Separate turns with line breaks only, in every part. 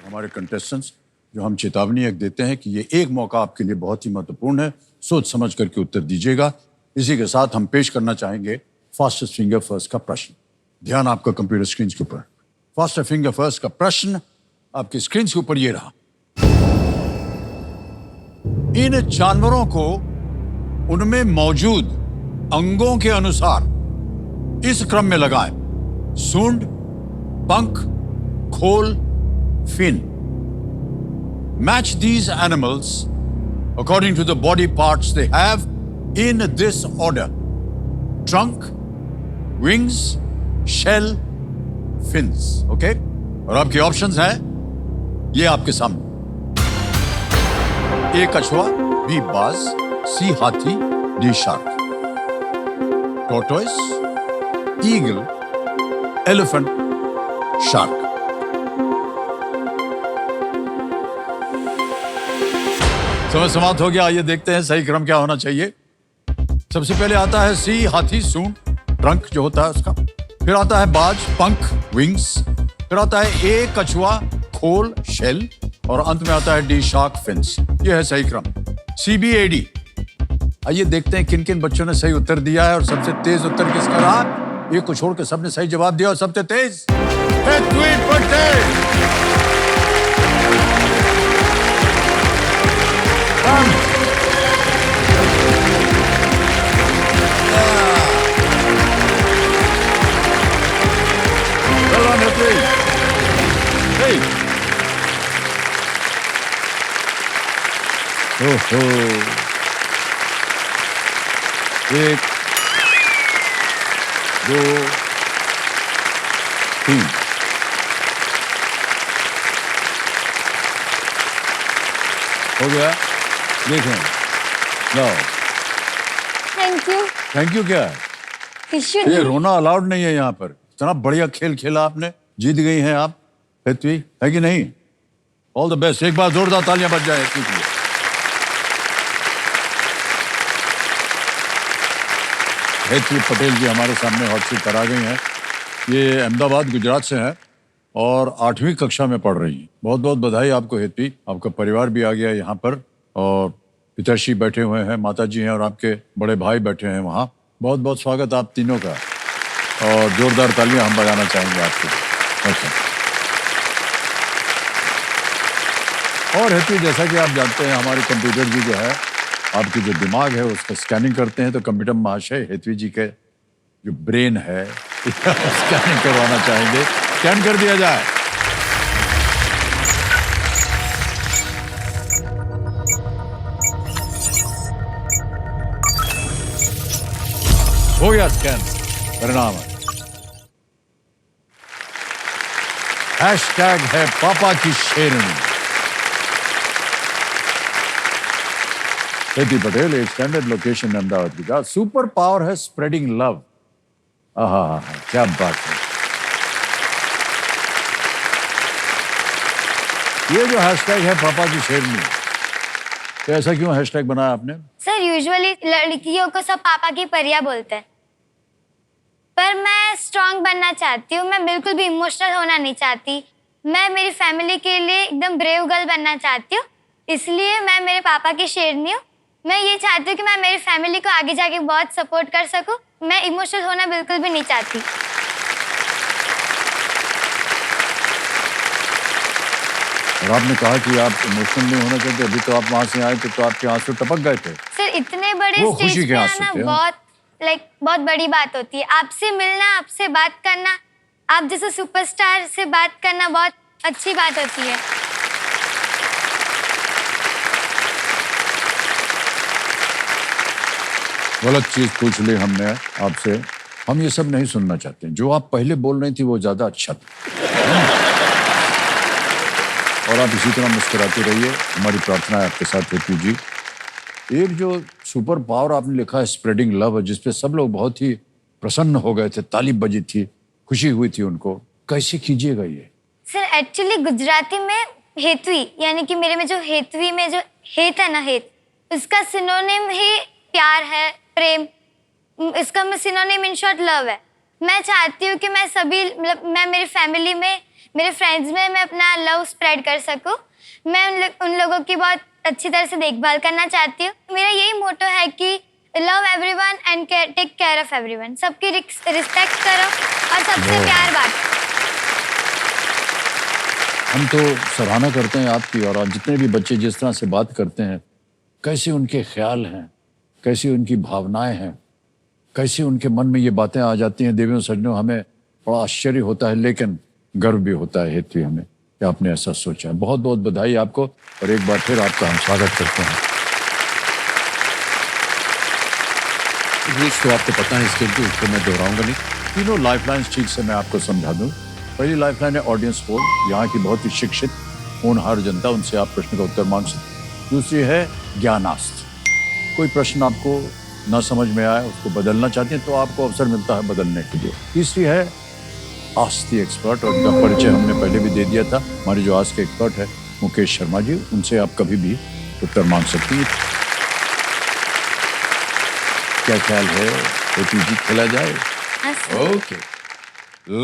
हमारे कंटेस्टेंट्स जो हम चेतावनी एक देते हैं कि ये एक मौका आपके लिए बहुत ही महत्वपूर्ण है, सोच समझ करके उत्तर दीजिएगा। इसी के साथ हम पेश करना चाहेंगे फास्टेस्ट फिंगर फर्स्ट का प्रश्न। ध्यान आपका कंप्यूटर स्क्रीन के ऊपर। फास्टेस्ट फिंगर फर्स्ट का प्रश्न आपकी स्क्रीन के ऊपर ये रहा। इन जानवरों को उनमें मौजूद अंगों के अनुसार इस क्रम में लगाएं: सूंड, पंख, खोल, fin. Match these animals according to the body parts they have in this order: trunk, wings, shell, fins. Okay? और आपके ऑप्शंस हैं ये आपके सामने। ए कछुआ, बी बाज, सी हाथी, D shark. Tortoise, eagle, elephant, shark. समय समाप्त हो गया। आइए देखते हैं सही क्रम क्या होना चाहिए। सबसे पहले आता है सी हाथी, सूंड, ट्रंक जो होता है उसका। फिर आता है बाज, पंख, विंग्स। फिर आता है ए कछुआ, खोल, शेल। और अंत में आता है डी शार्क, फिन्स। ये है सही क्रम, CBAD। आइए देखते हैं किन किन बच्चों ने सही उत्तर दिया है और सबसे तेज उत्तर किसका रहा। एक को छोड़ के सबने सही जवाब दिया और सबसे तेज पृथ्वी पटेल। ओहो, एक, दो, तीन। हो गया, देखें। लो,
थैंक यू।
थैंक यू क्या है? ये रोना अलाउड नहीं है यहाँ पर। इतना बढ़िया खेल खेला आपने, जीत गई हैं आप पृथ्वी, है कि नहीं? All the best. एक बार जोरदार तालियां बज जाए पृथ्वी के लिए। पृथ्वी पटेल जी हमारे सामने हॉट सीट पर आ गई हैं। ये अहमदाबाद गुजरात से हैं और 8वीं कक्षा में पढ़ रही हैं। बहुत बहुत बधाई आपको हेतवी। आपका परिवार भी आ गया यहाँ पर और पिताश्री बैठे हुए हैं, माताजी हैं और आपके बड़े भाई बैठे हैं वहाँ। बहुत बहुत स्वागत आप तीनों का और जोरदार तालियां हम बजाना चाहेंगे आपके लिए। अच्छा। और हेतवी, जैसा कि आप जानते हैं हमारे कंप्यूटर जी जो है आपकी जो दिमाग है उसका स्कैनिंग करते हैं, तो कंप्यूटर महाशय हेतवी जी के जो ब्रेन है स्कैनिंग करवाना चाहेंगे। स्कैन कर दिया जाए। हो गया स्कैन। परिणाम हैशटैग है पापा की शेरनी। हेतवी पटेल, एक स्टैंडर्ड लोकेशन अहमदाबाद की का सुपर पावर है स्प्रेडिंग लव। आहा, क्या बात है। ये जो हैशटैग है पापा की शेरनी, तो ऐसा क्यों हैशटैग बनाया आपने?
सर, यूजुअली लड़कियों को सब पापा की परियां बोलते हैं, पर मैं स्ट्रांग बनना चाहती हूँ। मैं बिल्कुल भी इमोशनल होना नहीं चाहती। मैं मेरी फैमिली के लिए एकदम ब्रेव गर्ल बनना चाहती हूँ, इसलिए मैं मेरे पापा की शेरनी हूँ। मैं ये चाहती हूँ कि मैं मेरी फैमिली को आगे जाके बहुत सपोर्ट कर सकूँ। मैं इमोशनल होना बिल्कुल भी नहीं चाहती।
और आपने कहा कि आप इमोशनल नहीं होना चाहते, अभी तो आप वहां से आए थे तो आपके आंसू टपक गए थे।
सर, इतने बड़े स्टेज पे आना बहुत बड़ी बात होती है। आपसे मिलना, आपसे बात करना, आप जैसे सुपरस्टार से बात करना बहुत अच्छी बात होती है।
गलत चीज पूछ ली हमने आपसे। हम ये सब नहीं सुनना चाहते। जो आप पहले बोल रही थी वो ज्यादा अच्छा था। और आप इसी तरह मुस्कुराते रहिए, हमारी प्रार्थना है आपके साथ हेतवी जी। एक जो सुपर पावर आपने लिखा है स्प्रेडिंग लव, जिसपे सब लोग बहुत ही प्रसन्न हो गए थे, ताली बजी थी, खुशी हुई थी उनको, कैसे कीजिएगा ये?
सर, एक्चुअली गुजराती में हेतवी, यानी कि मेरे में जो हेतवी में जो हेत है ना, हेत, उसका सिनोनिम ही प्यार है, प्रेम। इसका सिनोनिम इन शॉर्ट लव है। मैं चाहती हूँ कि मैं मेरी फैमिली में मेरे फ्रेंड्स में मैं अपना लव स्प्रेड कर सकूं। मैं उन लोगों की बहुत अच्छी तरह से देखभाल करना चाहती हूँ। मेरा यही मोटो है कि love everyone and take care of everyone. सबकी रिस्पेक्ट करो और सबसे प्यार बांटो।
हम तो सराहना करते हैं आपकी, और जितने भी बच्चे जिस तरह से बात करते हैं, कैसे उनके ख्याल हैं, कैसी उनकी भावनाएं हैं, कैसे उनके मन में ये बातें आ जाती हैं। देवियों सज्जनों, हमें बड़ा आश्चर्य होता है, लेकिन गर्व भी होता है हेतु हमें कि आपने ऐसा सोचा है। बहुत बहुत बधाई आपको, और एक बार फिर आपका हम स्वागत करते हैं। इंग्लिश तो आपको पता है, इसके लिए उसको मैं दोहराऊंगा नहीं। तीनों लाइफलाइंस ठीक से मैं आपको समझा दूं। पहली लाइफलाइन है ऑडियंस पोल, यहाँ की बहुत ही शिक्षित होनहार जनता, उनसे आप प्रश्न का उत्तर मांग सकते। दूसरी है ज्ञानास्त्र, कोई प्रश्न आपको ना समझ में आए, उसको बदलना चाहते हैं तो आपको अवसर मिलता है बदलने के लिए। तीसरी है आस्क द एक्सपर्ट, और इनका परिचय हमने पहले भी दे दिया था। हमारे जो आस्क के एक्सपर्ट है मुकेश शर्मा जी, उनसे आप कभी भी उत्तर मांग सकती हैं। क्या ख्याल है हेतु जी, खेला जाए? ओके,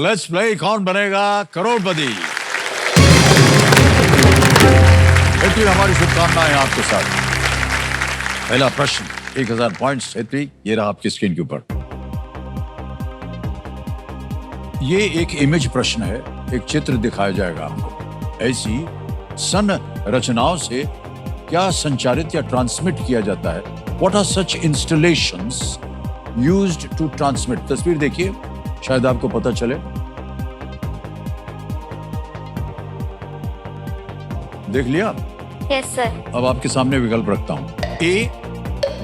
लेट्स प्ले कौन बनेगा करोड़पति। हेतु, हमारी शुभकामनाएं आपके साथ। पहला प्रश्न 1000 पॉइंट्स। हेतु, ये रहा आपकी स्क्रीन के ऊपर। ये एक इमेज प्रश्न है, एक चित्र दिखाया जाएगा आपको। ऐसी संरचनाओं से क्या संचारित या ट्रांसमिट किया जाता है? What are such installations used to transmit? तस्वीर देखिए, शायद आपको पता चले। देख लिया?
Yes sir.
अब आपके सामने विकल्प रखता हूं। ए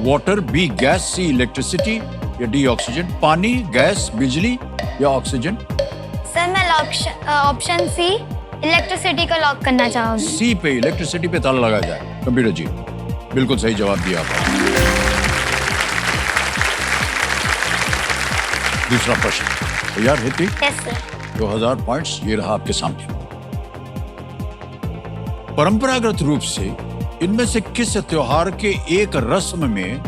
वाटर, बी गैस, सी इलेक्ट्रिसिटी या डी ऑक्सीजन। पानी, गैस, बिजली या ऑक्सीजन?
सर मैं ऑप्शन सी इलेक्ट्रिसिटी को लॉक करना चाहूंगी।
सी पे इलेक्ट्रिसिटी पे ताला लगाया जाए। कंप्यूटर जी, बिल्कुल सही जवाब दिया आपने। दूसरा प्रश्न तैयार है?
Yes sir.
2000 पॉइंट्स ये रहा आपके सामने। परंपरागत रूप से इनमें से किस त्योहार के एक रस्म में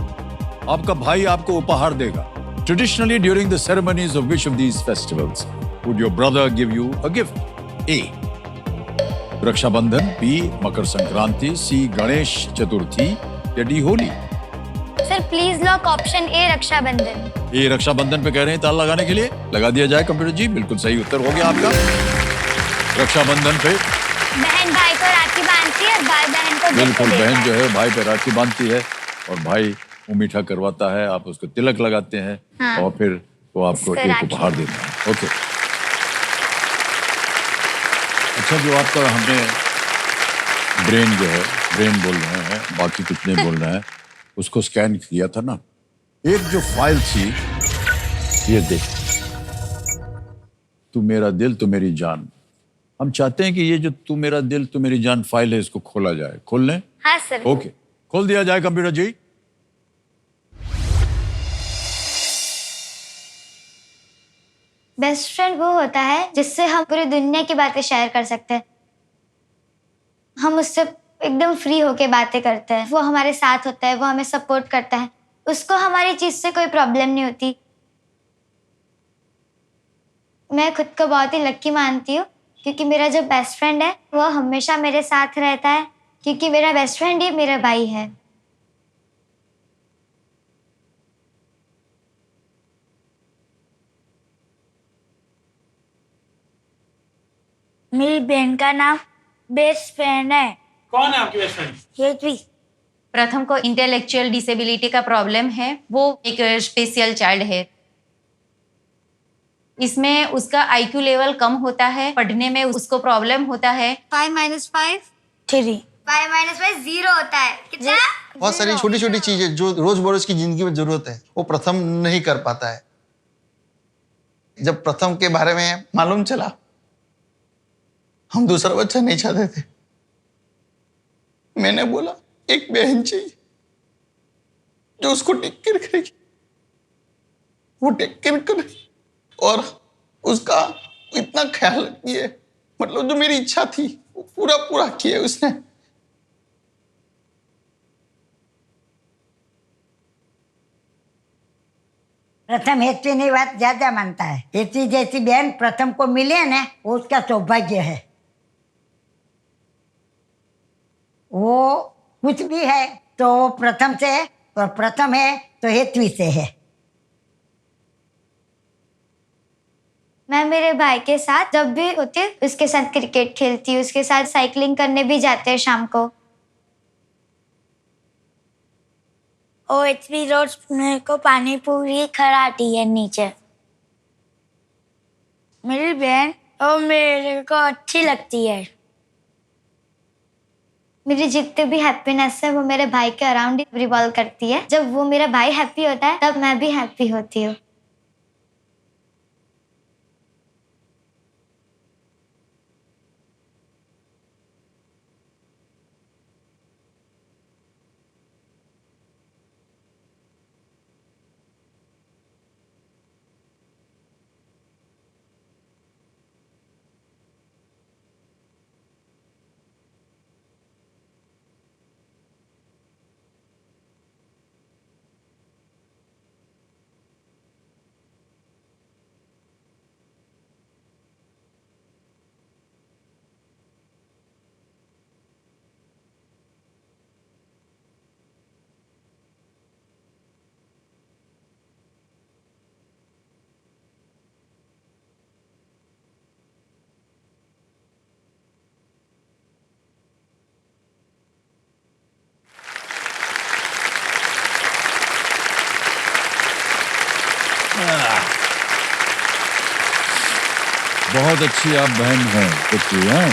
आपका भाई आपको उपहार देगा? Traditionally during the ceremonies of which of these festivals would your brother give you a gift? A. Rakshabandhan, B. Makar Sankranti, C. Ganesh Chaturthi या D. Holi?
Sir please lock option A Rakshabandhan.
ये रक्षाबंधन पे कह रहे हैं ताला लगाने के लिए, लगा दिया जाए कंप्यूटर जी। बिल्कुल सही उत्तर हो गया आपका। रक्षाबंधन पे
बहन भाई को राखी बांधती है और भाई बहन को गिफ्ट
बिल्कुल,
देता
बहन जो
है।
है भाई पे राखी बांधती है और भाई वो मीठा करवाता है, आप उसको तिलक लगाते हैं।
हाँ।
और फिर वो आपको
उसको
एक
राखी।
उपहार देता है। ओके, अच्छा, जो आपका हमने ब्रेन जो है, ब्रेन बोल रहे हैं, बाकी कुछ नहीं बोल रहे हैं, उसको स्कैन किया था ना, एक जो फाइल थी, ये देख, तू मेरा दिल तू मेरी जान। हम चाहते हैं कि ये जो तू मेरा दिल तू मेरी जान फाइल है, इसको खोला जाए। खोल लें?
हाँ सर।
ओके, खोल दिया जाए कंप्यूटर जी।
बेस्ट फ्रेंड वो होता है जिससे हम पूरी दुनिया की बातें शेयर कर सकते हैं। हम उससे एकदम फ्री होके बातें करते हैं। वो हमारे साथ होता है, वो हमें सपोर्ट करता है, उसको हमारी चीज से कोई प्रॉब्लम नहीं होती। मैं खुद को बहुत ही लकी मानती हूँ क्योंकि मेरा जो बेस्ट फ्रेंड है वो हमेशा मेरे साथ रहता है, क्योंकि मेरा बेस्ट फ्रेंड ही मेरा भाई है। मेरी बहन का नाम बेस्ट फ्रेंड है।
कौन है आपकी बेस्ट फ्रेंड?
हेतवी।
प्रथम को इंटेलेक्चुअल डिसेबिलिटी का प्रॉब्लम है, वो एक स्पेशल चाइल्ड है। इसमें उसका आईक्यू लेवल कम होता है, पढ़ने में उसको प्रॉब्लम होता है।
5 - 5 3। 5 - 5 0 होता है। कितना?
बहुत सारी छोटी छोटी चीजें जो रोज बरोज की जिंदगी में जरूरत है, वो प्रथम नहीं कर पाता है। जब प्रथम के बारे में मालूम चला, हम दूसरा बच्चा नहीं चाहते थे। मैंने बोला एक बहन चाहिए जो उसको टेक केयर करेगी। वो टेक केयर करेगी और उसका इतना ख्याल रखती है, मतलब जो मेरी इच्छा थी वो पूरा पूरा किया उसने।
प्रथम हेतवी ने बात ज्यादा मानता है। हेतवी जैसी बहन प्रथम को मिले ना, वो उसका सौभाग्य है। वो कुछ भी है तो वो प्रथम से है, और प्रथम है तो हेतवी से है।
मैं मेरे भाई के साथ जब भी होती हूँ उसके साथ क्रिकेट खेलती हूँ, उसके साथ साइकिलिंग करने भी जाते हैं शाम को। OHB रोज मेरे को पानी पूरी खिलाती है नीचे। मेरी बहन और मेरे को अच्छी लगती है। मेरी जितने भी हैप्पीनेस है वो मेरे भाई के अराउंड ही रिवॉल्व करती है। जब वो मेरा भाई हैप्पी होता है तब मैं भी हैप्पी होती हूँ।
बहुत अच्छी आप बहन हैं बच्ची हैं,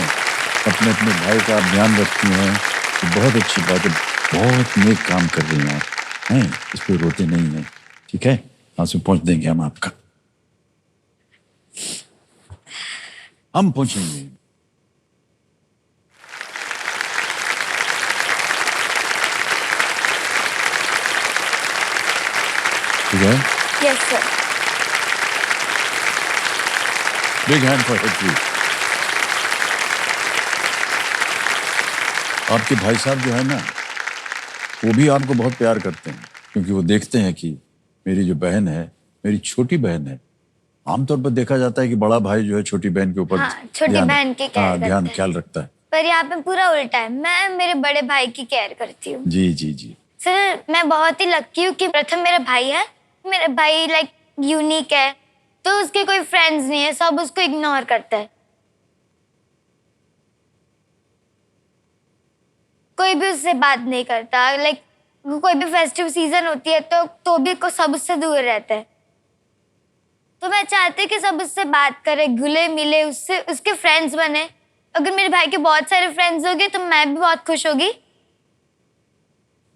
अपने अपने भाई का आप ध्यान रखती हैं, तो बहुत अच्छी बात है। बहुत नेक काम कर रही हैं आप, हैं, इस पर रोते नहीं हैं। ठीक है, आंसू पहुंच देंगे हम आपका, हम पहुंचेंगे। ठीक है,
yes sir.
Big hand for Hetvi. आपके भाई साहब जो है ना, वो भी आपको बहुत प्यार करते हैं, क्योंकि वो देखते हैं कि मेरी जो बहन है, मेरी छोटी बहन है। आमतौर पर देखा जाता है कि बड़ा भाई जो है छोटी बहन के ऊपर
हाँ, छोटी बहन की केयर करता
ध्यान
है।
ख्याल रखता है।
पर यहाँ पे पूरा उल्टा है, मैं मेरे बड़े भाई की केयर करती हूँ।
जी जी जी।
सर मैं बहुत ही लकी हूँ कि प्रथम मेरा भाई है। मेरा भाई लाइक यूनिक है, तो उसके कोई फ्रेंड्स नहीं है, सब उसको इग्नोर करते हैं। कोई भी उससे बात नहीं करता। लाइक कोई भी फेस्टिव सीजन होती है तो भी को सब उससे दूर रहते हैं। तो मैं चाहती हूँ कि सब उससे बात करे, घुले मिले, उससे उसके फ्रेंड्स बने। अगर मेरे भाई के बहुत सारे फ्रेंड्स होंगे तो मैं भी बहुत खुश होगी।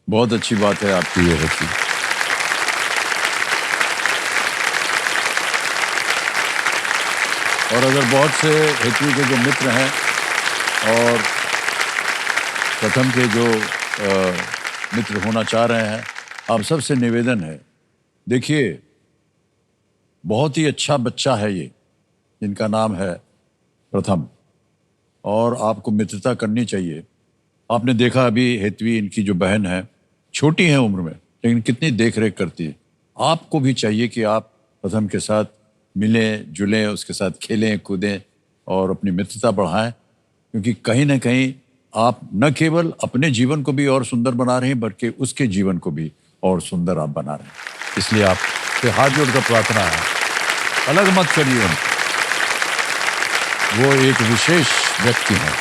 बहुत अच्छी बात है आपकी ये हेतवी। और अगर बहुत से हेतवी के जो मित्र हैं और प्रथम के जो मित्र होना चाह रहे हैं, आप सबसे निवेदन है, देखिए बहुत ही अच्छा बच्चा है ये, जिनका नाम है प्रथम, और आपको मित्रता करनी चाहिए। आपने देखा अभी हेतवी, इनकी जो बहन है, छोटी है उम्र में, लेकिन कितनी देख रेख करती है। आपको भी चाहिए कि आप प्रथम के साथ मिलें जुलें, उसके साथ खेलें कूदें और अपनी मित्रता बढ़ाएं, क्योंकि कहीं ना कहीं आप न केवल अपने जीवन को भी और सुंदर बना रहे हैं, बल्कि उसके जीवन को भी और सुंदर आप बना रहे हैं। इसलिए आपसे हाथ जोड़कर प्रार्थना है, अलग मत करिए उनको। वो एक विशेष व्यक्ति हैं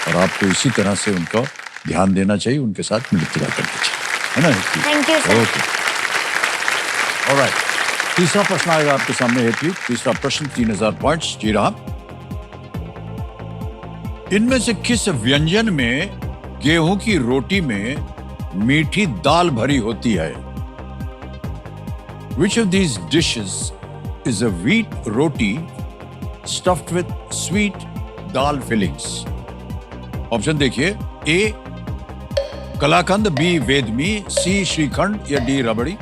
और आपको इसी तरह से उनको ध्यान देना चाहिए, उनके साथ मित्रता करनी चाहिए, है ना?
Thank you sir.
Okay, alright. तीसरा प्रश्न आएगा आपके सामने हेतवी। तीसरा प्रश्न 3000 पॉइंट्स। जी रहा, इनमें से किस व्यंजन में गेहूं की रोटी में मीठी दाल भरी होती है? Which of these dishes is a wheat roti stuffed with sweet dal fillings? Option देखिए, A kalakand, B vedmi, C shrikhand या D rabri.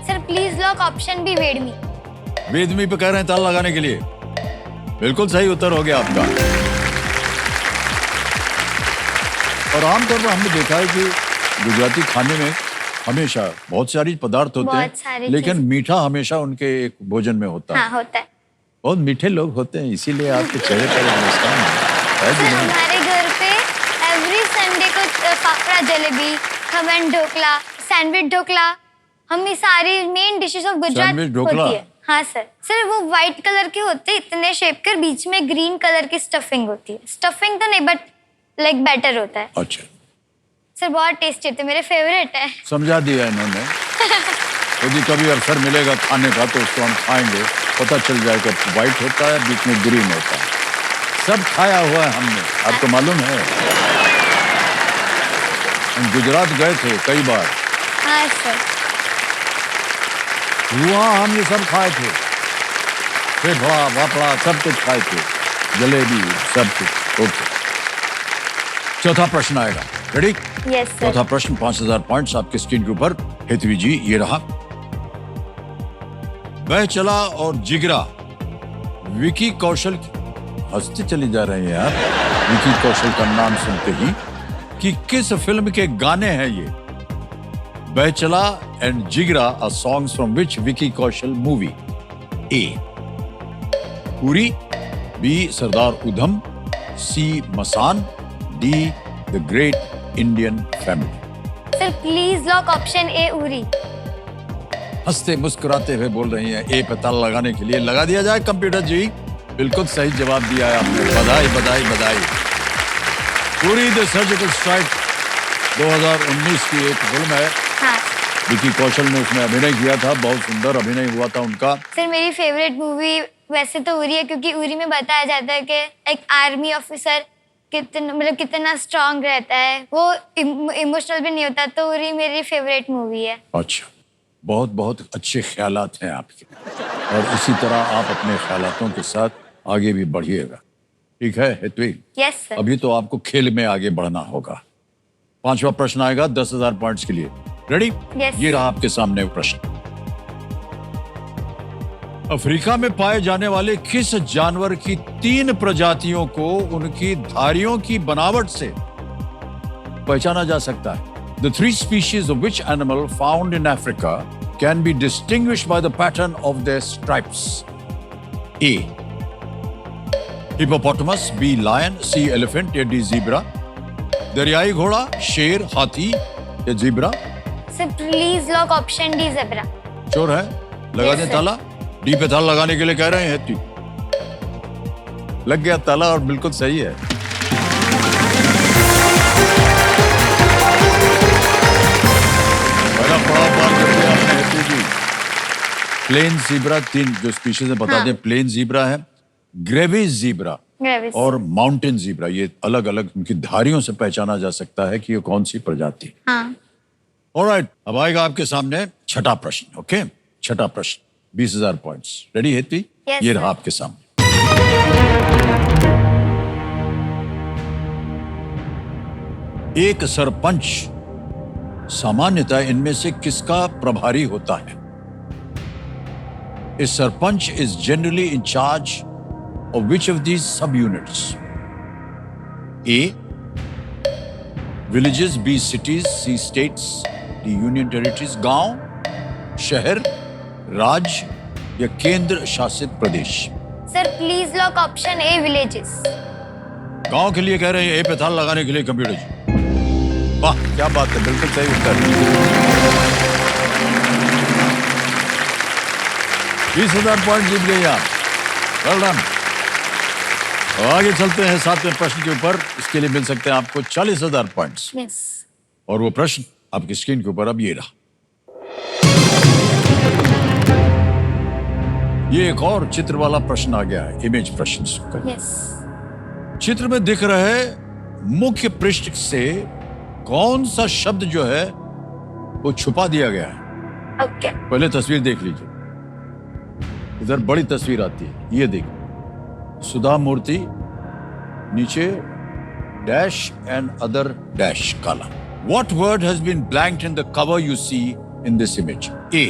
Sir please lock option B vedmi.
Vedmi पे कह रहे हैं ताल लगाने के लिए। बिल्कुल सही उत्तर हो गया आपका। और आमतौर पर हमने देखा है कि गुजराती खाने में हमेशा बहुत सारी पदार्थ होते
बहुत सारी
हैं, लेकिन मीठा हमेशा उनके एक भोजन में होता है।
हाँ होता है
बहुत मीठे लोग होते हैं, इसीलिए आपके चेहरे पर एक मुस्कान है कि
सर।
नहीं?
हमारे घर पे एवरी संडे को फाफड़ा जलेबी, खमन ढोकला, सैंडविच ढोकला, हम ये सारी main dishes of Gujarat
sandwich dhokla?
होती है। हाँ सर वो व्हाइट कलर के होते हैं, इतने शेप कर, बीच में ग्रीन कलर की स्टफिंग होती है। स्टफिंग तो नहीं बट लाइक बैटर होता है
अच्छा,
सर, बहुत टेस्टी होते हैं, मेरे फेवरेट है।
समझा दिया इन्होंने। यदि कभी अवसर मिलेगा खाने का तो उसको हम खाएंगे, पता चल जाएगा व्हाइट होता है, बीच में ग्रीन होता है। सब खाया हुआ है हमने, आपको मालूम है। हम गुजरात गए थे कई बार,
हाँ सर।
वहाँ हम ये सब खाए थे, फेफड़ा वापड़ा सब कुछ खाए थे, जलेबी सब कुछ। ओके, चौथा प्रश्न आएगा, रेडी?
Yes sir.
चौथा प्रश्न 5000 पॉइंट्स आपके स्क्रीन के ऊपर। हेतवी जी ये रहा। बह चला और जिगरा विकी कौशल की, हंसते चली जा रहे हैं आप विकी कौशल का नाम सुनते ही, कि किस फिल्म के गाने हैं ये? बह चला and Jigra are songs from which Vicky Kaushal movie? A पूरी, B Sardar Udham, C Masaan, D the great Indian family.
Sir please lock option A Uri.
हंसते मुस्कुराते हुए बोल रही हैं ए पे ताला लगाने के लिए। लगा दिया जाए कंप्यूटर जी, बिल्कुल सही जवाब दिया है आपने, बधाई बधाई बधाई। पूरी द सर्जिकल स्ट्राइक 2019 की एक फिल्म है,
हाँ
विकी कौशल ने उसमें अभिनय किया था, बहुत सुंदर अभिनय हुआ था उनका।
सर मेरी फेवरेट मूवी वैसे तो उरी है, क्योंकि उरी में बताया जाता है कि एक आर्मी ऑफिसर कितना स्ट्रांग रहता है, वो इमोशनल भी नहीं होता, तो उरी मेरी फेवरेट मूवी है।
अच्छा, बहुत बहुत अच्छे ख्यालात हैं आपके, और इसी तरह आप अपने ख्यालातों के साथ आगे भी बढ़िएगा, ठीक है हेतवी?
Yes sir.
अभी तो आपको खेल में आगे बढ़ना होगा। पांचवा प्रश्न आएगा 10,000 पॉइंट्स के लिए, रेडी?
Yes.
ये रहा आपके सामने प्रश्न। अफ्रीका में पाए जाने वाले किस जानवर की 3 प्रजातियों को उनकी धारियों की बनावट से पहचाना जा सकता है? The 3 species of which animal found in Africa can be distinguished by the pattern of their stripes? A. Hippopotamus, B. Lion, C. Elephant या D. Zebra? दरियाई घोड़ा, शेर, हाथी या zebra?
Sir please lock option D zebra.
चोर है, लगा
Yes,
दें
sir.
ताला। डी पे ताला लगाने के लिए कह रहे हैं हेतवी। लग गया ताला और बिल्कुल सही है। पहला पड़ाव पार कर दिया आपने हेतवी जी। प्लेन जीब्रा 3 जो स्पीशीज है बता
हाँ.
दें, प्लेन जीब्रा है, ग्रेविस जीब्रा
ग्रेविस।
और माउंटेन जीब्रा। ये अलग अलग उनकी धारियों से पहचाना जा सकता है कि ये कौन सी प्रजाति।
हाँ
ऑलराइट, अब आएगा आपके सामने छठा प्रश्न। ओके, छठा प्रश्न 20,000 पॉइंट्स। रेडी हेतवी?
Yes,
ये
sir.
रहा आपके सामने। एक सरपंच सामान्यतः इनमें से किसका प्रभारी होता है? A sarpanch is generally in charge of which of these sub-units? A. Villages, B. Cities, C. States, D. Union Territories. गांव, शहर, राज्य या केंद्र शासित प्रदेश?
Sir please lock option A villages.
गांव के लिए कह रहे हैं ए पे ताला लगाने के लिए कंप्यूटर जी। वाह क्या बात है, बिल्कुल सही उत्तर। 20,000 पॉइंट जीत गए आप, वेल डन। और आगे चलते हैं 7वें प्रश्न के ऊपर। इसके लिए मिल सकते हैं आपको 40,000 पॉइंट्स।
यस
और वो प्रश्न आपकी स्क्रीन के ऊपर अब ये रहा। ये एक और चित्र वाला प्रश्न आ गया है, इमेज प्रश्न।
यस।
चित्र में दिख रहे मुख्य पृष्ठ से कौन सा शब्द जो है वो छुपा दिया गया है?
ओके
पहले तस्वीर देख लीजिए, इधर बड़ी तस्वीर आती है, ये देखिए, सुधा मूर्ति, नीचे डैश एंड अदर डैश काला। What word has been blanked in the cover you see in this image? A.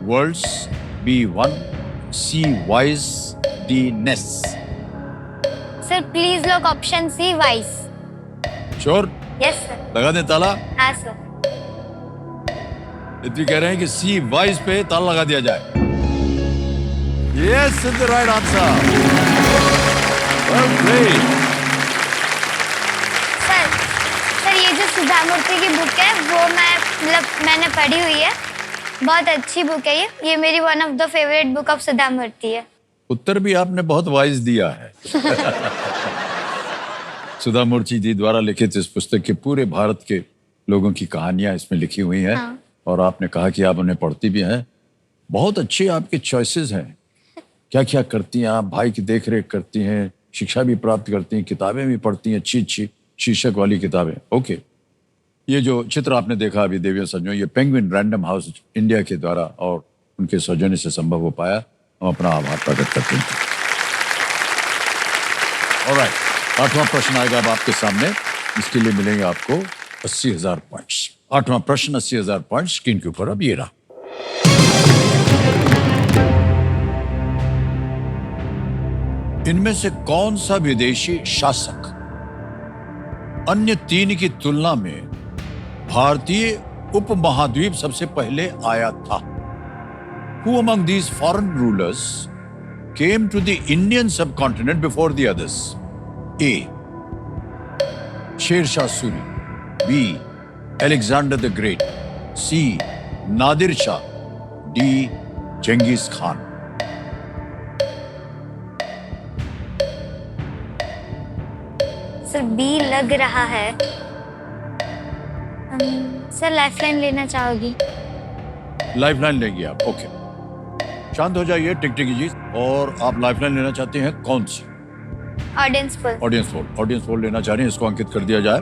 Worlds, B. One, C. Wise, D. Ness.
Sir please lock option C wise.
Sure?
Yes sir.
लगा दें ताला?
हाँ पास हूँ।
इतनी कह रहे हैं कि सी 22 पे ताला लगा दिया जाए। Yes, the right answer. Well played.
Sir ये जो सुधा मूर्ति की बुक है वो मैंने पढ़ी हुई है। बहुत अच्छी बुक है ये मेरी one of the favourite book of Sudha Murthy है।
उत्तर भी आपने बहुत वाइज दिया है। सुधा मूर्ति जी द्वारा लिखित इस पुस्तक के पूरे भारत के लोगों की कहानियां इसमें लिखी हुई हैं।
हाँ।
और आपने कहा कि आप उन्हें पढ़ती भी हैं। बहुत अच्छे आपके चॉइसेस हैं। क्या क्या करती हैं आप? भाई की देख रेख करती हैं, शिक्षा भी प्राप्त करती हैं, किताबें भी पढ़ती हैं, अच्छी अच्छी शीर्षक वाली किताबें। ओके, ये जो चित्र आपने देखा अभी देवियों सज्जनों, ये पेंगुइन रैंडम हाउस इंडिया के द्वारा और उनके सौजन्य से संभव हो पाया। हम अपना आभार प्रकट करते हैं। ऑलराइट, 8वां प्रश्न आएगा अब आपके सामने। इसके लिए मिलेंगे आपको 80,000 पॉइंट्स। 8वां प्रश्न 80,000 पॉइंट्स स्क्रीन के ऊपर अब ये रहा। इनमें से कौन सा विदेशी शासक अन्य 3 की तुलना में भारतीय उपमहाद्वीप सबसे पहले आया था? Who among these foreign rulers came to the Indian subcontinent before the others? A. Sher Shah Suri. B. Alexander the Great. C. Nadir Shah. D. Genghis Khan.
Sir B लग रहा है। सर लाइफलाइन लेना चाहोगी?
Lifeline लेंगे आप? Okay, शांत हो जाइए टिकटिकी जी। और आप लाइफलाइन लेना चाहते हैं कौन सी?
Audience poll.
ऑडियंस पोल लेना चाह रहे हैं, इसको अंकित कर दिया जाए।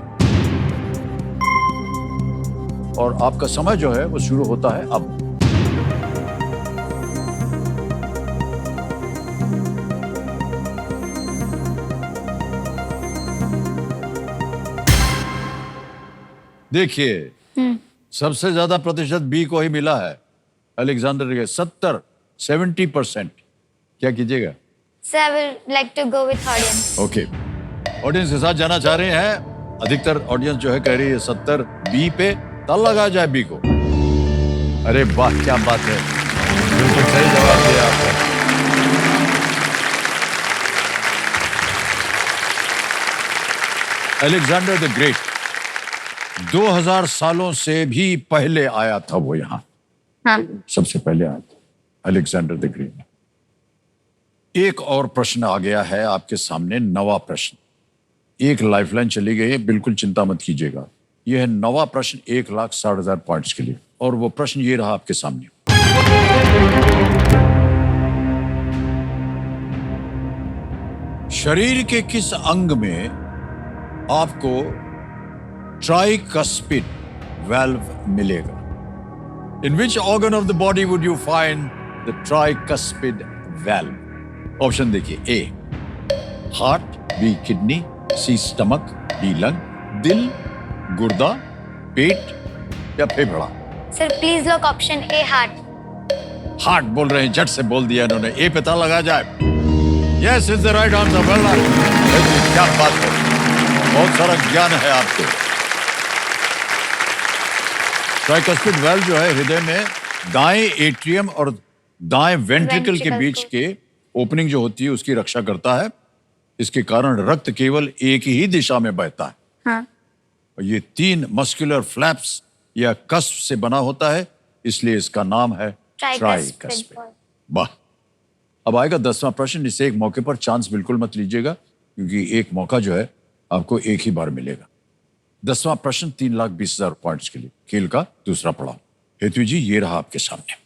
और आपका समय जो है वो शुरू होता है अब। देखिए, सबसे ज्यादा प्रतिशत बी को ही मिला है, अलेक्जेंडर के 70% क्या कीजिएगा?
Sir I will like to go with audience.
Okay, audience के साथ जाना चाह रहे हैं। अधिकतर ऑडियंस जो है कह रही है 70 बी पे। ताला लगा जाए बी को। अरे वाह, क्या बात है, बिल्कुल सही जवाब दिया आपने। अलेक्जेंडर द ग्रेट 2000 सालों से भी पहले आया था वो यहाँ।
हाँ।
सबसे पहले आया था अलेक्जेंडर द ग्रेट। एक और प्रश्न आ गया है आपके सामने, 9वां प्रश्न। एक लाइफलाइन चली गई है, बिल्कुल चिंता मत कीजिएगा। यह है 9वां प्रश्न 1,60,000 पॉइंट्स के लिए। और वो प्रश्न ये रहा आपके सामने। शरीर के किस अंग में आपको ट्राइकस्पिड वाल्व मिलेगा? In which organ of the body would you find the tricuspid valve? Option देखिए। A heart, B kidney, C stomach, D lung, दिल, गुर्दा, पेट या फेफड़ा?
Sir please lock option A heart.
Heart बोल रहे हैं, झट से बोल दिया इन्होंने। ए पे ताला लगा जाए। Yes is the right answer. Well done. क्या बात है, बहुत सारा ज्ञान है आपको। ट्राइकस्पिड वाल्व जो है हृदय में दाएं एट्रियम और दाएं वेंट्रिकल के बीच के ओपनिंग जो होती है उसकी रक्षा करता है। इसके कारण रक्त केवल एक ही दिशा में बहता है।
हाँ।
और ये 3 मस्कुलर फ्लैप्स या कस्प से बना होता है, इसलिए इसका नाम है ट्राइकस्पिड। वाह। अब आएगा 10वां प्रश्न। इसे एक मौके पर चांस बिल्कुल मत लीजिएगा, क्योंकि एक मौका जो है आपको एक ही बार मिलेगा। 10वां प्रश्न 3,20,000 पॉइंट्स के लिए, खेल का दूसरा पड़ाव। हेतु जी ये रहा आपके सामने।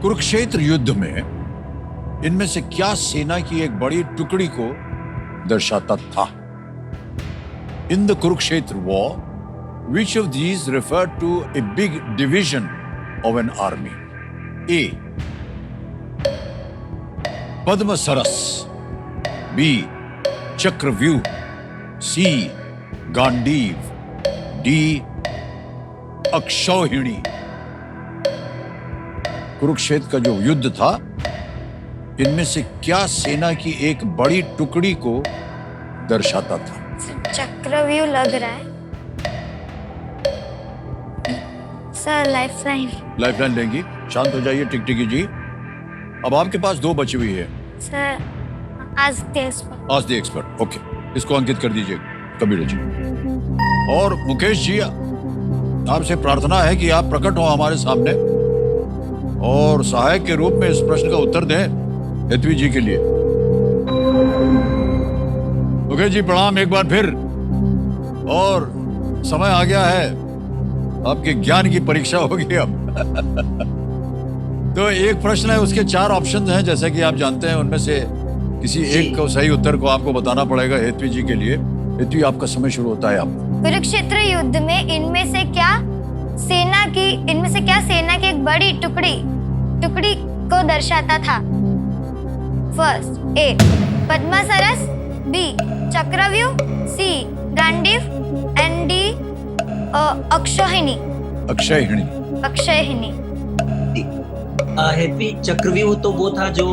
कुरुक्षेत्र युद्ध में इनमें से क्या सेना की एक बड़ी टुकड़ी को दर्शाता था? In the Kurukshetra war which of these refer to a big division of an army? A. Padma Saras. B. Chakravyuh. C. Gandiv. D. अक्षौहिणी। कुरुक्षेत्र का जो युद्ध था, इनमें से क्या सेना की एक बड़ी टुकड़ी को दर्शाता था?
चक्रव्यूह लग रहा है सर। लाइफलाइन।
लाइफलाइन लेंगी? शांत हो जाइए टिकटिकी जी। अब आपके पास 2 बची हुई है।
सर आज
आज द एक्सपर्ट। ओके, इसको अंकित कर दीजिए कबीर जी। और मुकेश जी, आपसे प्रार्थना है कि आप प्रकट हो हमारे सामने और सहायक के रूप में इस प्रश्न का उत्तर दें हेतवी जी के लिए। मुकेश जी प्रणाम एक बार फिर। और समय आ गया है, आपके ज्ञान की परीक्षा होगी अब। तो एक प्रश्न है, उसके 4 ऑप्शंस हैं जैसे कि आप जानते हैं। उनमें से किसी एक को सही उत्तर को आपको बताना पड़ेगा हेतवी जी के लिए। हेतवी, आपका समय शुरू होता है। आप
कुरुक्षेत्र युद्ध में इनमें से क्या सेना की एक बड़ी टुकड़ी को दर्शाता था? फर्स्ट ए पद्मासरस, बी चक्रव्यूह, सी गांडीव एंड डी अक्षौहिणी।
हेतवी, चक्रव्यूह तो वो था जो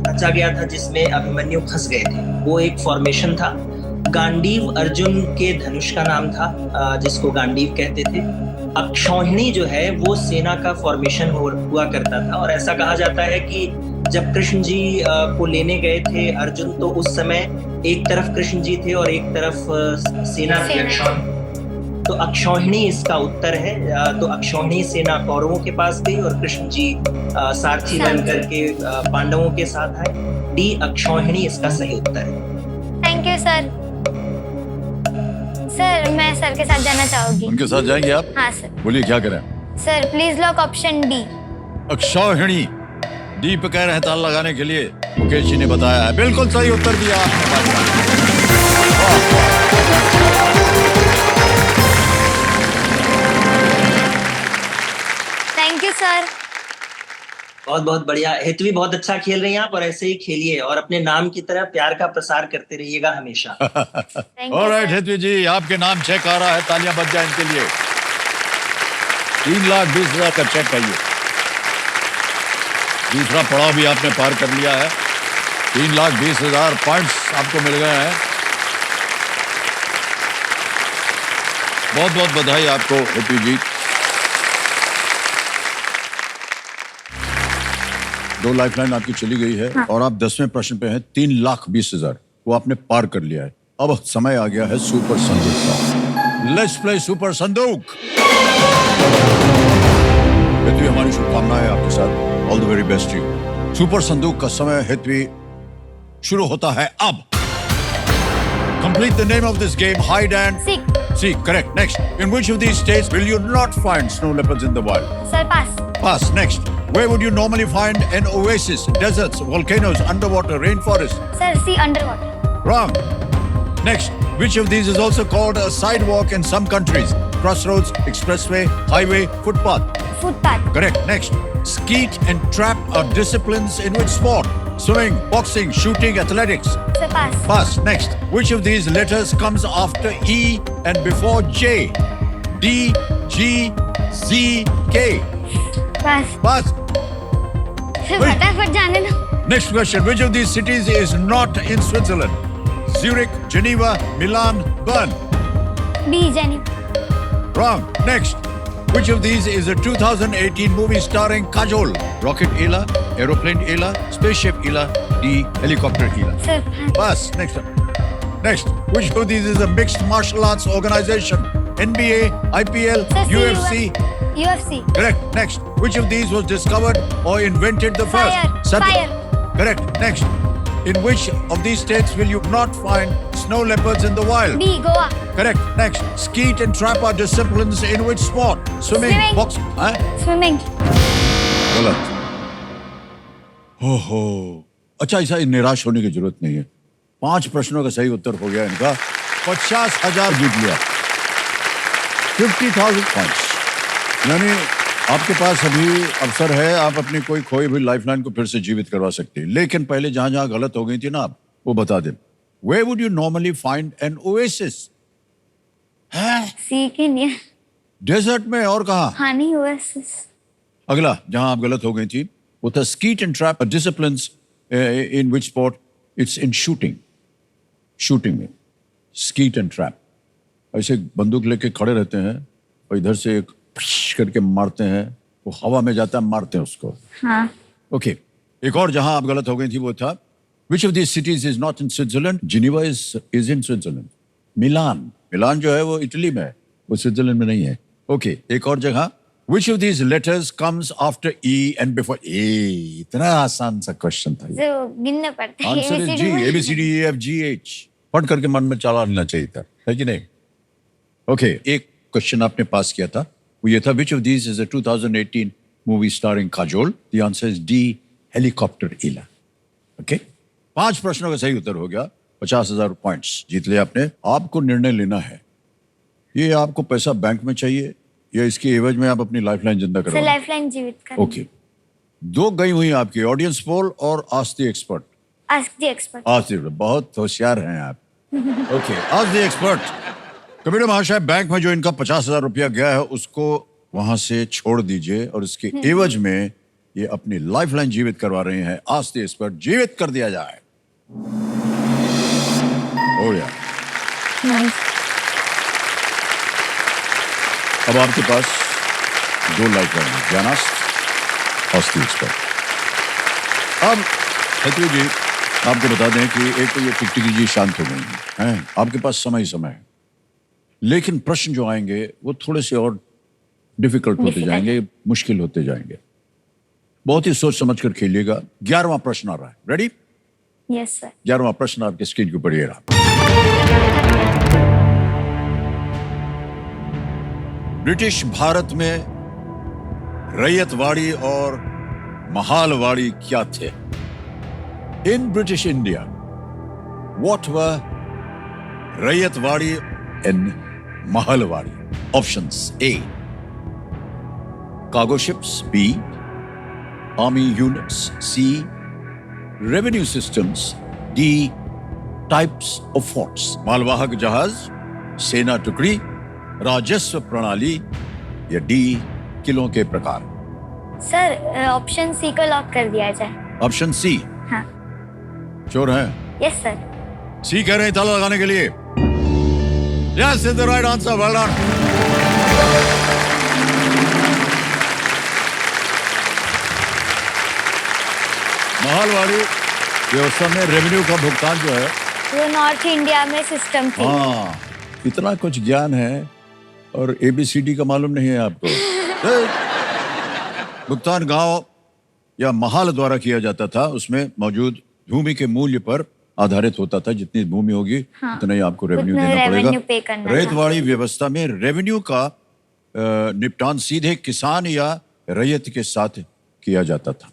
रचा गया था जिसमें अभिमन्यु फंस गए थे, वो एक फॉर्मेशन था। गांडीव अर्जुन के धनुष का नाम था जिसको गांडीव कहते थे। अक्षौहिणी जो है वो सेना का फॉर्मेशन हुआ करता था। और ऐसा कहा जाता है कि जब कृष्ण जी को लेने गए थे अर्जुन, तो उस समय एक तरफ कृष्ण जी थे और एक तरफ सेना थी अक्षौहिणी। तो अक्षौहिणी इसका उत्तर है। तो अक्षौहिणी सेना कौरवों के पास गई और कृष्ण जी सारथी बन करके पांडवों के साथ आए। डी अक्षौहिणी इसका सही उत्तर है।
Thank you sir. सर मैं सर के साथ जाना चाहूंगी।
उनके साथ जाएंगे आप?
हाँ सर।
बोलिए क्या करें?
Sir please lock option D.
अक्षौहिणी डी पे कह रहे हैं ताल लगाने के लिए। मुकेश जी ने बताया है, बिल्कुल सही उत्तर दिया आपने।
Thank you sir.
बहुत बहुत बढ़िया हेतवी, बहुत अच्छा खेल रही हैं आप और ऐसे ही खेलिए और अपने नाम की तरह प्यार का प्रसार करते रहिएगा हमेशा।
ऑलराइट हेतवी जी, आपके नाम चेक आ रहा है, तालियां बज जाए इनके लिए। 3,20,000 का चेक आइए। दूसरा पड़ाव भी आपने पार कर लिया है। 3,20,000 पॉइंट्स आपको मिल गए हैं। बहुत बहुत बधाई आपको हेतवी जी। 2 लाइफलाइन आपकी चली गई है। हाँ। और आप 10वें प्रश्न पे हैं। 3,20,000 वो आपने पार कर लिया है। अब समय आ गया है सुपर संदूक का। लेट्स प्ले सुपर संदूक। हेतवी, हमारी शुभकामनाएं आपके साथ। All the very best you. Super संदूक का समय हेतवी शुरू होता है अब। Complete the name of this game. Hide and seek. Correct. Next. In which of these states will you not find snow leopards in the wild?
Sir, pass.
Pass. Next. Where would you normally find an oasis? Deserts, volcanoes, underwater, rainforest?
Sir, see underwater.
Wrong. Next. Which of these is also called a sidewalk in some countries? Crossroads, expressway, highway, footpath?
Footpath.
Correct. Next. Skeet and trap are disciplines in which sport? Swimming, boxing, shooting, athletics?
Sir, pass.
Pass. Next. Which of these letters comes after E and before J? D, G, Z, K?
Pass.
Pass.
Sir, फटाफट जाने दो।
Next question. Which of these cities is not in Switzerland? Zurich, Geneva, Milan, Bern?
B, Geneva.
Wrong. Next. Which of these is a 2018 movie starring Kajol? Rocket Ela, Aeroplane Ela, Spaceship Ela, D, Helicopter Ela?
Sir,
Pass. Next one. Next. Which of these is a mixed martial arts organization? NBA, IPL,
Sir,
UFC?
UFC.
Correct. Next. Which of these was discovered or invented the
Fire.
first?
Fire.
Correct. Next. In which of these states will you not find snow leopards in the wild?
B, Goa.
Correct. Next. Skeet and trap are disciplines in which sport? Swimming.
Swimming.
Boxing. Huh?
Swimming.
गलत। हो अच्छा, ऐसा निराश होने की जरूरत नहीं है। 5 प्रश्नों का सही उत्तर हो गया इनका। 50,000 जीत लिया। 50,000 पॉइंट्स। यानी आपके पास अभी अवसर है, आप अपनी कोई खोई हुई लाइफलाइन को फिर से जीवित करवा सकते हैं। लेकिन पहले जहां जहां गलत हो गई थी ना, आप वो बता दें। Where would you normally find an oasis?
C के लिए।
डेजर्ट में और कहा?
Honey oasis.
अगला जहां आप गलत हो गई थी वो था skeet and trap disciplines in which sport? It's in shooting. Shooting में, स्कीट एंड ट्रैप, ऐसे बंदूक लेके खड़े रहते हैं और इधर से एक फिश करके मारते हैं, वो हवा में जाता है, मारते हैं उसको।
हाँ
ओके, एक और जहां आप गलत हो गई थी वो था, which of this cities is not in Switzerland? Geneva is in Switzerland. Milan जो है वो इटली में है, वो स्विट्जरलैंड में नहीं है। ओके, एक और जगह, which of this letters comes after E and before A? इतना आसान सा क्वेश्चन था ये।
जो गिनने पड़ते हैं
आंसर इज जी, ABCDEFGH। पढ़ करके मन में चला लेना चाहिए था, है कि नहीं? ओके, एक क्वेश्चन आपने पास किया था, वो ये था, which of this is a 2018 movie starring Kajol? The answer is D, helicopter इला। ओके, 5 प्रश्नों का सही उत्तर हो गया, 50,000 पॉइंट्स जीत लिया आपने। आपको निर्णय लेना है, ये आपको पैसा बैंक में चाहिए या इसके एवज में आप अपनी लाइफलाइन जिंदा
सर
करोगे?
लाइफलाइन जीवित कर।
ओके, 2 गई हुई आपकी, ऑडियंस पोल और ask the expert.
Ask the expert.
Ask the, बहुत होशियार हैं आप। Okay, ask the expert. Kabir महाशय, बैंक में जो इनका 50,000 रुपया गया है उसको वहां से छोड़ दीजिए और इसके एवज में ये अपनी लाइफलाइन जीवित करवा रहे हैं। आस्क द एक्सपर्ट, जीवित कर दिया जाए। हो गया। अब आपके पास 2 लाइफलाइन है, ज्ञानास्त्र, आस्क द एक्सपर्ट। अब सत्य जी आपको बता दें कि एक तो ये टिकटिकी जी शांत हो गई हैं, आपके पास समय है, लेकिन प्रश्न जो आएंगे वो थोड़े से और डिफिकल्ट होते जाएंगे, मुश्किल होते जाएंगे। बहुत ही सोच समझ कर खेलिएगा। 11वां प्रश्न आ रहा है, रेडी?
Yes sir.
11वां प्रश्न आपके स्क्रीन के ऊपर ये रहा। ब्रिटिश भारत में रैयतवाड़ी और महालवाड़ी क्या थे? In British India, what were ryotwari and Mahalwari? Options: A, cargo ships; B, army units; C, revenue systems; D, types of forts. मालवाहक जहाज, सेना टुकड़ी, राजस्व प्रणाली या D, किलों के प्रकार?
सर ऑप्शन सी को लॉक कर दिया जाए।
Option C?
हाँ।
श्योर हैं?
Yes sir.
सी कह रहे हैं ताला लगाने के लिए? Yes, is the right answer. Well done. Mahalwari व्यवस्था में रेवेन्यू का भुगतान जो है
वो नॉर्थ इंडिया में सिस्टम थी।
हाँ, इतना कुछ ज्ञान है और ABCD का मालूम नहीं है आपको। भुगतान गांव या महाल द्वारा किया जाता था, उसमें मौजूद भूमि के मूल्य पर आधारित होता था। जितनी भूमि होगी उतना ही आपको रेवेन्यू देना पड़ेगा। रैयतवाड़ी व्यवस्था में रेवेन्यू का निपटान सीधे किसान या रैयत के साथ किया जाता था,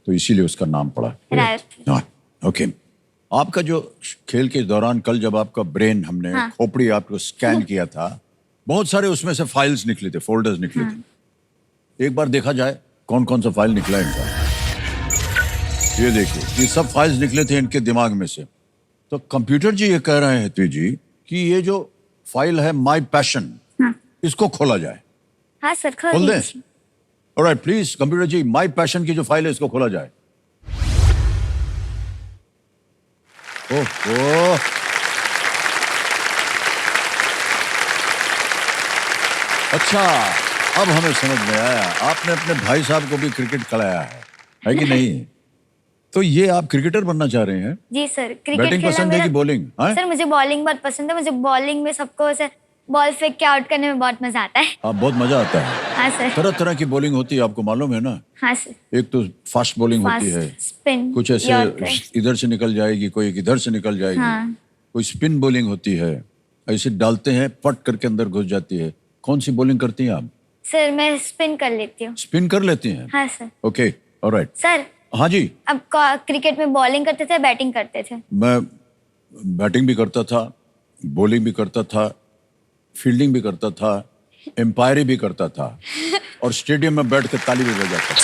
तो इसीलिए उसका नाम पड़ा रैयत। ओके, आपका जो खेल के दौरान कल जब आपका ब्रेन हमने खोपड़ी आपको स्कैन किया था, बहुत सारे उसमें से फाइल्स निकले थे, फोल्डर्स निकले थे। एक बार देखा जाए कौन कौन सा फाइल निकला इनका। ये देखिए, ये सब फाइल्स निकले थे इनके दिमाग में से। तो कंप्यूटर जी ये कह रहे हैं तुझी जी कि ये जो फाइल है माय पैशन, इसको खोला जाए।
हाँ सर,
खोल दें? Alright, please computer ji, my passion की जो फाइल है इसको खोला जाए। ओह, अच्छा, अब हमें समझ में आया, आपने अपने भाई साहब को भी क्रिकेट खिलाया है कि नहीं? तो ये आप क्रिकेटर बनना चाह रहे हैं?
जी सर। क्रिकेट
बैटिंग पसंद है कि बॉलिंग?
सर मुझे बॉलिंग बहुत पसंद है। मुझे बॉलिंग में सबको ऐसे बॉल फेंक के आउट करने में बहुत मजा आता है।
आप बहुत मजा आता है।
हाँ सर।
तरह तरह की बॉलिंग होती है, आपको मालूम है ना?
हाँ सर।
एक तो फास्ट बॉलिंग होती है,
स्पिन,
कुछ ऐसे इधर से निकल जाएगी, कोई इधर से निकल जाएगी। कोई स्पिन बॉलिंग होती है, ऐसे डालते हैं पट करके अंदर घुस जाती है। कौन सी बॉलिंग करती हैं आप?
सर मैं स्पिन कर लेती हूँ।
स्पिन कर लेती हैं?
हाँ सर।
Okay, alright.
सर
हाँ जी।
अब क्रिकेट में बॉलिंग करते थे, बैटिंग करते थे?
मैं बैटिंग भी करता था, बॉलिंग भी करता था, फील्डिंग भी करता था, एम्पायरी भी करता था और स्टेडियम में बैठ कर ताली भी बजाता था।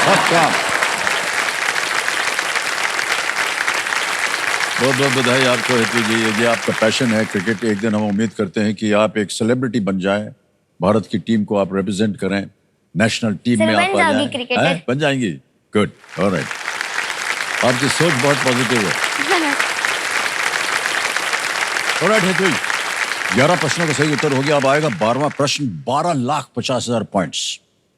सब काम। बहुत बहुत बधाई आपको हेतु जी, ये आपका पैशन है क्रिकेट। एक दिन हम उम्मीद करते हैं कि आप एक सेलिब्रिटी बन जाएं, भारत की टीम को आप रिप्रेजेंट करें, नेशनल टीम में आप आ जाएं। बन जाएंगी? Good, alright. आपकी सोच बहुत पॉजिटिव है। ऑलराइट हेतवी, 11 प्रश्नों का सही उत्तर हो गया। अब आएगा 12वां प्रश्न, 12,50,000 पॉइंट्स।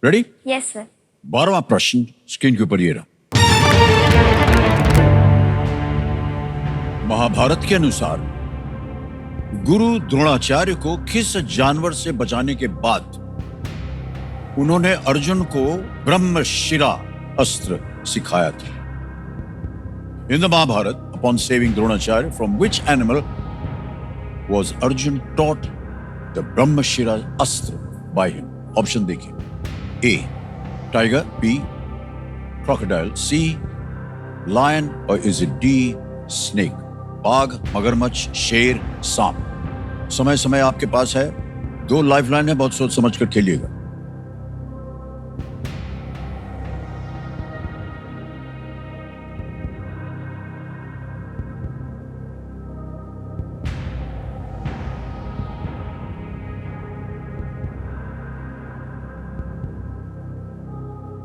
रेडी?
Yes sir.
12वां प्रश्न स्क्रीन के ऊपर ये रहा। महाभारत के अनुसार गुरु द्रोणाचार्य को किस जानवर से बचाने के बाद उन्होंने अर्जुन को ब्रह्मशिरा अस्त्र सिखाया था? In the Mahabharata, upon saving Dronacharya, from which animal was Arjun taught the Brahmashira Astra by him? Option देखिए। A. Tiger, B. Crocodile, C. Lion, or is it D. Snake? बाघ, मगरमच्छ, शेर, सांप। समय समय आपके पास है, 2 लाइफलाइन है, बहुत सोच समझ कर खेलिएगा।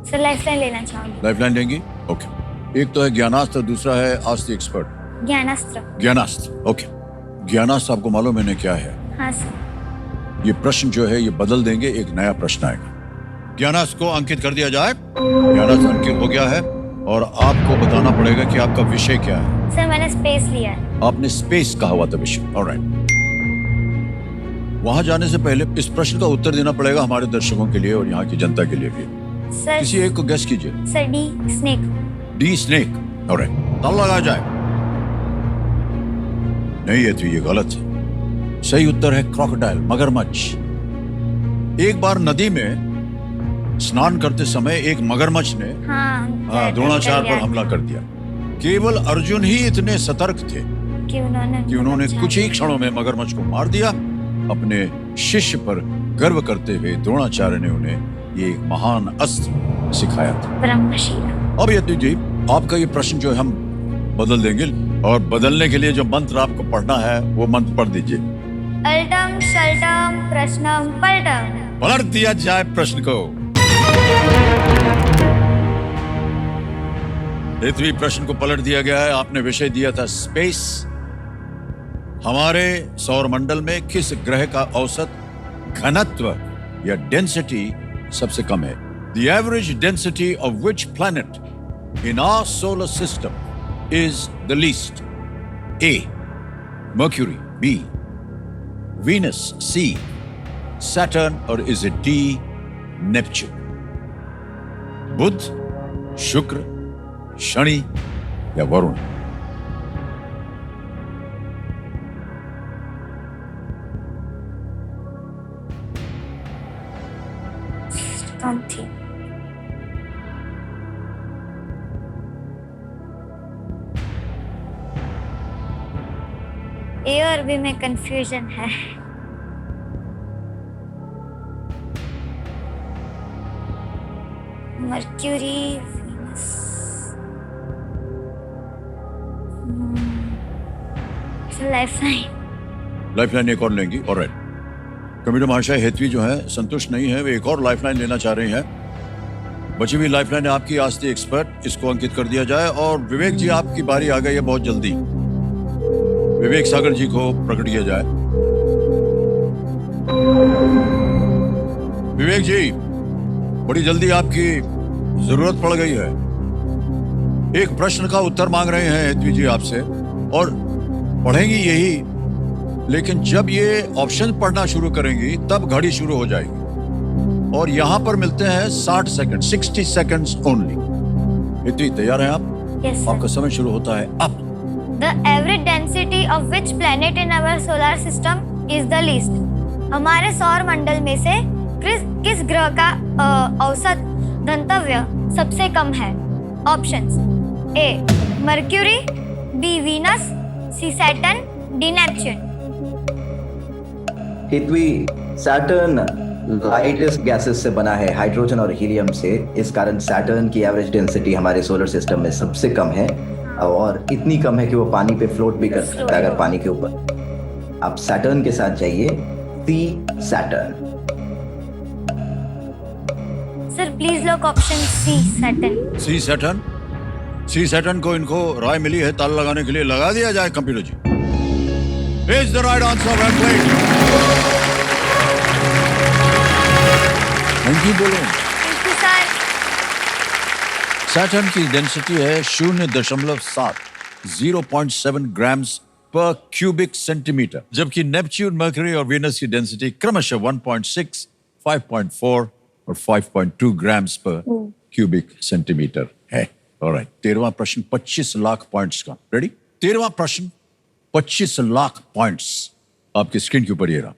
सर लाइफलाइन लेना चाहूंगी।
लाइफलाइन लेंगी? ओके। एक तो है ज्ञानास्त्र, दूसरा है आस्क द एक्सपर्ट।
ज्ञानास्त्र।
ज्ञानास्त्र, ओके। ज्ञानास्त्र आपको मालूम है क्या है?
हाँ सर।
ये प्रश्न जो है ये बदल देंगे, एक नया प्रश्न आएगा। ज्ञानास्त्र को अंकित कर दिया जाए। ज्ञानास्त्र अंकित हो गया है और आपको बताना पड़ेगा कि आपका विषय क्या है।
सर मैंने स्पेस लिया है।
आपने स्पेस कहा हुआ था विषय, ऑलराइट। वहां जाने से पहले इस प्रश्न का उत्तर देना पड़ेगा हमारे दर्शकों के लिए और यहाँ की जनता के लिए भी।
सर
किसी एक को गेस कीजिए।
Sir D snake.
D snake, alright. ताला लगाया जाए। नहीं है तो ये गलत है। सही उत्तर है क्रोकोडाइल, मगरमच्छ। एक बार नदी में स्नान करते समय एक मगरमच्छ ने द्रोणाचार्य पर हमला कर दिया। केवल अर्जुन ही इतने सतर्क थे
कि उन्होंने
कुछ ही क्षणों में मगरमच्छ को मार दिया। अपने शिष्य पर गर्व करते हुए द्रोणाचार्य ने उन्हें ये एक महान अस्त्र सिखाया था,
ब्रह्मशिरा।
अब यदि जी आपका ये प्रश्न जो है हम बदल देंगे और बदलने के लिए जो मंत्र आपको पढ़ना है वो मंत्र पढ़ दीजिए।
अल्टम शल्टम प्रश्नम पलटम।
पलट दिया जाए प्रश्न को। पृथ्वी प्रश्न को पलट दिया गया है। आपने विषय दिया था स्पेस। हमारे सौर मंडल में किस ग्रह का औसत घनत्व या डेंसिटी सबसे कम है? The average density of which planet in our solar system is the least? A. Mercury, B. Venus, C. Saturn, or is it D. Neptune? बुध, शुक्र, शनि या वरुण?
कौन थी? ए और बी में कंफ्यूजन है। Mercury, Venus.
लाइफलाइन एक और लेंगी, ऑलराइट। कंप्यूटर महाशय हेतवी जो है संतुष्ट नहीं है, वे एक और लाइफलाइन लेना चाह रही हैं। बची हुई लाइफलाइन आपकी आस्ती एक्सपर्ट, इसको अंकित कर दिया जाए। और विवेक जी आपकी बारी आ गई है बहुत जल्दी। विवेक सागर जी को प्रकट किया जाए। विवेक जी बड़ी जल्दी आपकी जरूरत पड़ गई है। एक प्रश्न का उत्तर मांग रहे हैं हेतवी जी आपसे और पढ़ेंगी यही, लेकिन जब ये ऑप्शन पढ़ना शुरू करेंगी तब घड़ी शुरू हो जाएगी और यहां पर मिलते हैं 60 सेकंड, 60 सेकंड्स ओनली। हेतवी तैयार हैं आप?
Yes, sir.
आपका समय शुरू होता है अब।
The average density of which planet in our solar system is the least? हमारे सौर मंडल में से किस ग्रह का औसत घनत्व सबसे कम है? Options: A Mercury, B Venus, C Saturn, D Neptune.
Hitvi, Saturn lightest gases से बना है, हाइड्रोजन और हीलियम से। इस कारण सैटर्न की एवरेज डेंसिटी हमारे सोलर सिस्टम में सबसे कम है और इतनी कम है कि वो पानी पे फ्लोट भी कर सकता है अगर पानी के ऊपर। आप सैटर्न के साथ जाइए, C Saturn.
Sir please lock option C Saturn.
C Saturn? C Saturn को इनको राय मिली है ताला लगाने के लिए, लगा दिया जाए computer ji. is the right answer. Well played. Thank you बोलो।
Thank you sir.
सैटर्न की डेंसिटी है 0.7 0.7 ग्राम्स पर क्यूबिक सेंटीमीटर, जबकि नेपच्यून, मरकरी और वीनस की डेंसिटी क्रमशः 1.6, 5.4 और 5.2 ग्राम्स पर क्यूबिक सेंटीमीटर है। ऑलराइट, 13वां प्रश्न 25 लाख पॉइंट्स का। रेडी? 13वां प्रश्न 25 लाख पॉइंट्स आपकी स्क्रीन के ऊपर ये रहा।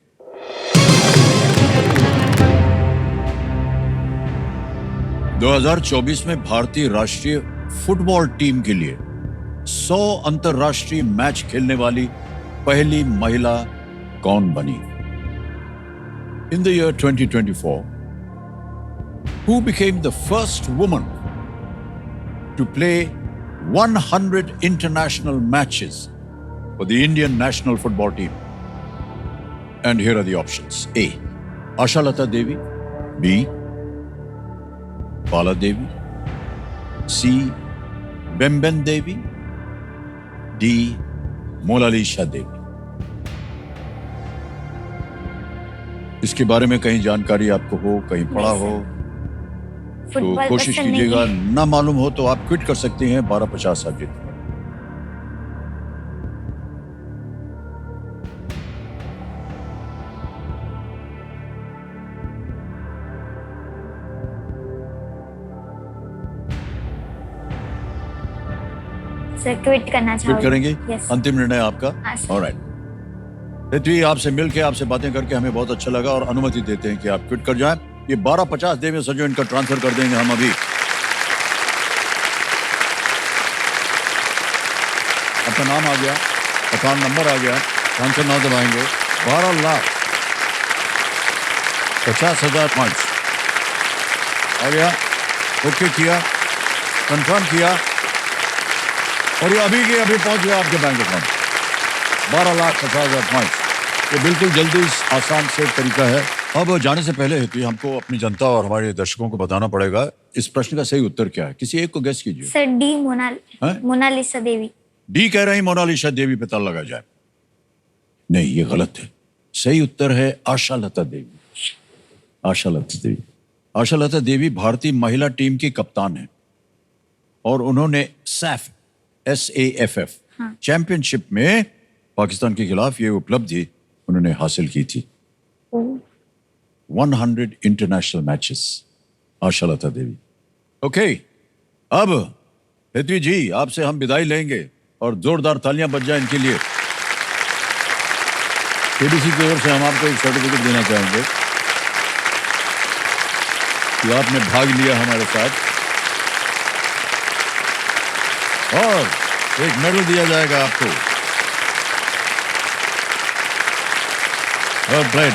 – 2024 में भारतीय राष्ट्रीय फुटबॉल टीम के लिए 100 अंतरराष्ट्रीय मैच खेलने वाली पहली महिला कौन बनी? In the year 2024, who became the first woman to play 100 international matches for the Indian national football team? And here are the options. A. Ashalata Devi. B. Pala Devi. C. Bemben Devi. D. Monalisha Devi. इसके बारे में कहीं जानकारी आपको हो, कहीं पढ़ा हो तो
फुटबॉल
कोशिश
पसंद नहीं
कीजिएगा।
है।
ना मालूम हो तो आप क्विट कर सकते हैं। 1250 आप जीत।
सर क्विट करना
क्विट
चाहूंगी।
करेंगे?
यस।
अंतिम निर्णय आपका?
हाँ, सर।
ऑलराइट। पृथ्वी, आपसे मिलके, आपसे बातें करके हमें बहुत अच्छा लगा और अनुमति देते हैं कि आप क्विट कर जाएं। ये 1250 देवे सजो इनका ट्रांसफर कर देंगे हम अभी। आपका नाम आ गया, अकाउंट नंबर आ गया, ट्रांसफर नाम दबाएंगे। 12,50,000 पॉइंट्स आ गया। ओके किया, कंफर्म किया और ये अभी के अभी पहुंच गया आपके बैंक अकाउंट। 12,50,000 पॉइंट्स। ये बिल्कुल जल्दी आसान से तरीका है। अब जाने से पहले हेतु हमको अपनी जनता और हमारे दर्शकों को बताना पड़ेगा इस प्रश्न का सही उत्तर क्या है। किसी एक को गेस कीजिए।
सर डी
हैं?
मोनालिसा देवी।
डी कह रहे हैं मोनालिसा देवी पे ताला लगा जाए। नहीं, ये गलत है। सही उत्तर है आशालता देवी। आशालता देवी। आशालता देवी भारतीय महिला टीम की कप्तान है और उन्होंने SAFF चैंपियनशिप में पाकिस्तान के खिलाफ ये उपलब्धि उन्होंने हासिल की थी। 100 इंटरनेशनल मैचेस। आशालता देवी। ओके, अब पृथ्वी जी आपसे हम विदाई लेंगे और जोरदार तालियां बज जाए इनके लिए। केबीसी की ओर से हम आपको एक सर्टिफिकेट देना चाहेंगे कि आपने भाग लिया हमारे साथ और एक मेडल दिया जाएगा आपको। Well played.